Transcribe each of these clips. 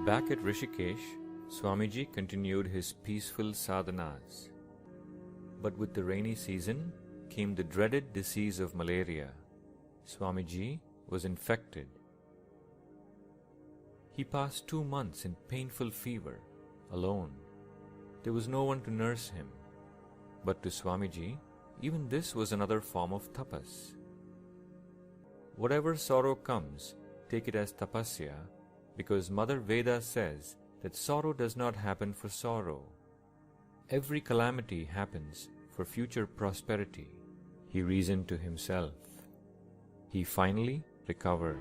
Back at Rishikesh, Swamiji continued his peaceful sadhanas. But with the rainy season came the dreaded disease of malaria. Swamiji was infected. He passed 2 months in painful fever, alone. There was no one to nurse him. But to Swamiji, even this was another form of tapas. Whatever sorrow comes, take it as tapasya, because Mother Veda says that sorrow does not happen for sorrow. Every calamity happens for future prosperity, he reasoned to himself. He finally recovered.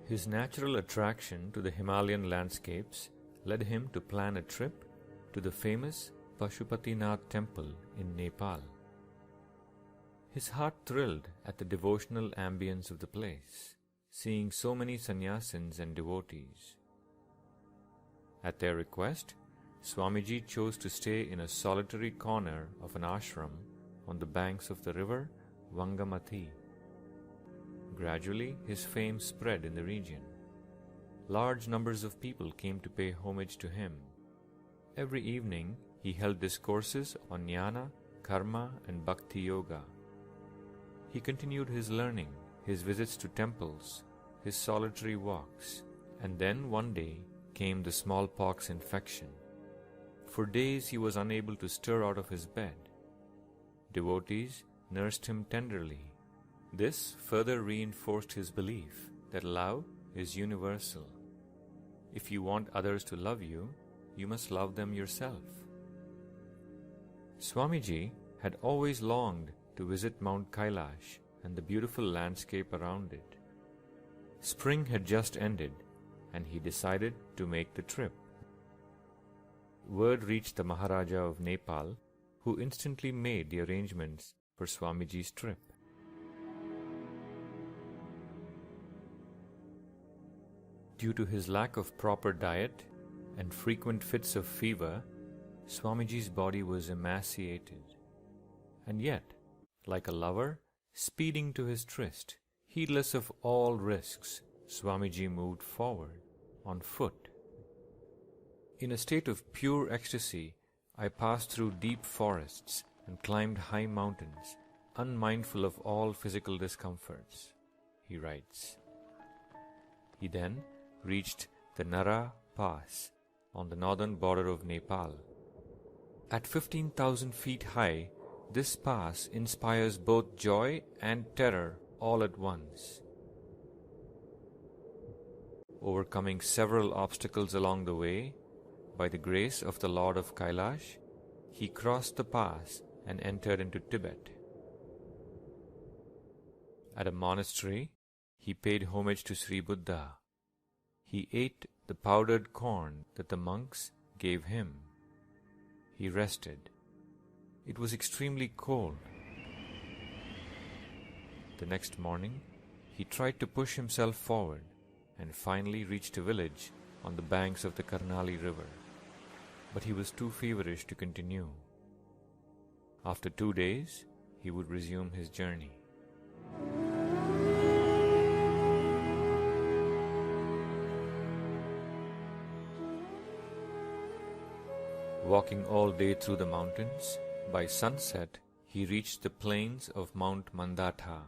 His natural attraction to the Himalayan landscapes led him to plan a trip to the famous Pashupatinath temple in Nepal. His heart thrilled at the devotional ambience of the place, seeing so many sannyasins and devotees. At their request, Swamiji chose to stay in a solitary corner of an ashram on the banks of the river Vangamati. Gradually, his fame spread in the region. Large numbers of people came to pay homage to him. Every evening, he held discourses on jnana, karma, and bhakti yoga. He continued his learning, his visits to temples, his solitary walks, and then one day came the smallpox infection. For days he was unable to stir out of his bed. Devotees nursed him tenderly. This further reinforced his belief that love is universal. If you want others to love you, you must love them yourself. Swamiji had always longed to visit Mount Kailash and the beautiful landscape around it. Spring had just ended, and he decided to make the trip. Word reached the Maharaja of Nepal, who instantly made the arrangements for Swamiji's trip. Due to his lack of proper diet and frequent fits of fever, Swamiji's body was emaciated. And yet, like a lover speeding to his tryst, heedless of all risks, Swamiji moved forward, on foot. In a state of pure ecstasy, I passed through deep forests and climbed high mountains, unmindful of all physical discomforts, he writes. He then reached the Nara Pass on the northern border of Nepal. At 15,000 feet high, this pass inspires both joy and terror all at once. Overcoming several obstacles along the way, by the grace of the Lord of Kailash, he crossed the pass and entered into Tibet. At a monastery, he paid homage to Sri Buddha. He ate the powdered corn that the monks gave him. He rested. It was extremely cold. The next morning, he tried to push himself forward and finally reached a village on the banks of the Karnali River. But he was too feverish to continue. After 2 days, he would resume his journey. Walking all day through the mountains, by sunset he reached the plains of Mount Mandata.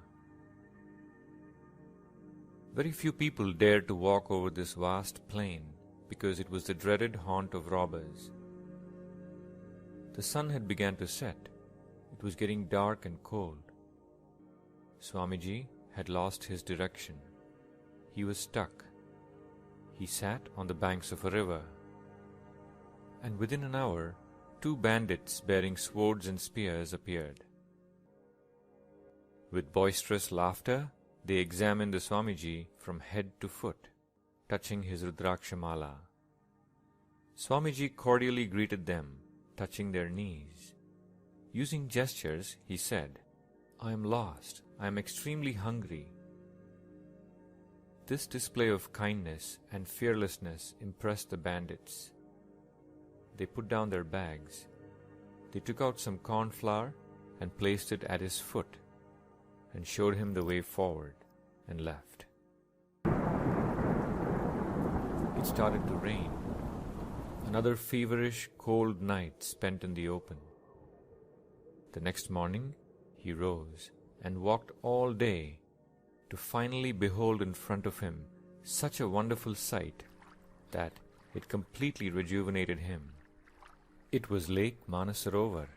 Very few people dared to walk over this vast plain because it was the dreaded haunt of robbers. The sun had begun to set. It was getting dark and cold. Swamiji had lost his direction. He was stuck. He sat on the banks of a river. And within an hour, 2 bandits bearing swords and spears appeared. With boisterous laughter, they examined the Swamiji from head to foot, touching his Rudrakshamala. Swamiji cordially greeted them, touching their knees. Using gestures, he said, "I am lost. I am extremely hungry." This display of kindness and fearlessness impressed the bandits. They put down their bags. They took out some corn flour and placed it at his foot, and showed him the way forward, and left. It started to rain. Another feverish, cold night spent in the open. The next morning, he rose and walked all day to finally behold in front of him such a wonderful sight that it completely rejuvenated him. It was Lake Manasarovar.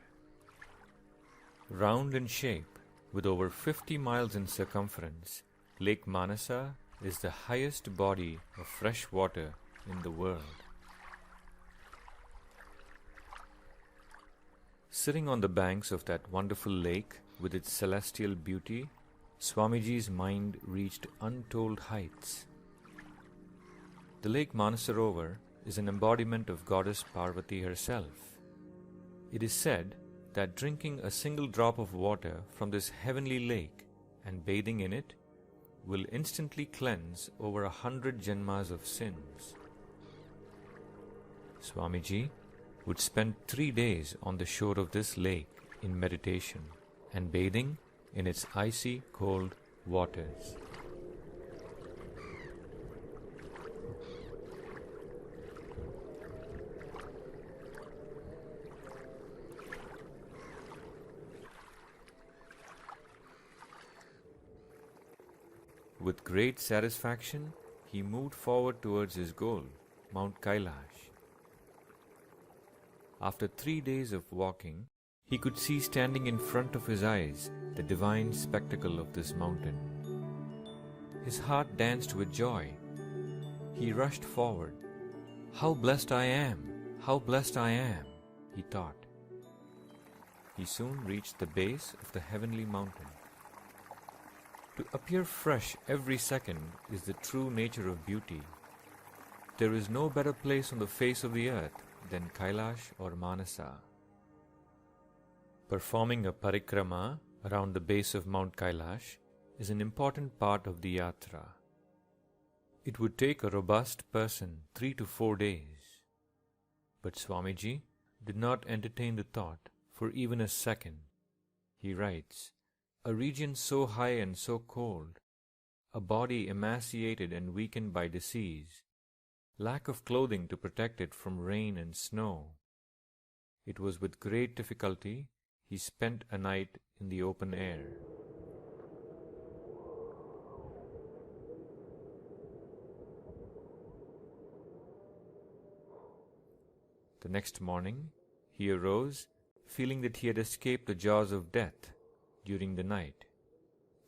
Round in shape, with over 50 miles in circumference, Lake Manasa is the highest body of fresh water in the world. Sitting on the banks of that wonderful lake with its celestial beauty, Swamiji's mind reached untold heights. The Lake Manasarovar is an embodiment of Goddess Parvati herself. It is said that drinking a single drop of water from this heavenly lake and bathing in it will instantly cleanse over 100 janmas of sins. Swamiji would spend 3 days on the shore of this lake in meditation and bathing in its icy cold waters. With great satisfaction, he moved forward towards his goal, Mount Kailash. After 3 days of walking, he could see standing in front of his eyes the divine spectacle of this mountain. His heart danced with joy. He rushed forward. "How blessed I am! How blessed I am!" he thought. He soon reached the base of the heavenly mountain. To appear fresh every second is the true nature of beauty. There is no better place on the face of the earth than Kailash or Manasa. Performing a parikrama around the base of Mount Kailash is an important part of the yatra. It would take a robust person 3 to 4 days. But Swamiji did not entertain the thought for even a second. He writes, "A region so high and so cold, a body emaciated and weakened by disease, lack of clothing to protect it from rain and snow. It was with great difficulty he spent a night in the open air." The next morning, he arose, feeling that he had escaped the jaws of death during the night,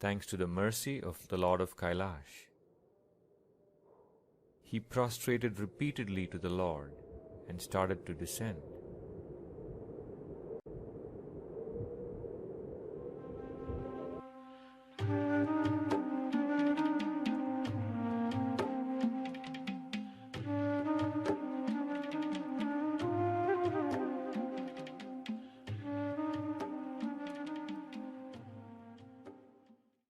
thanks to the mercy of the Lord of Kailash. He prostrated repeatedly to the Lord and started to descend.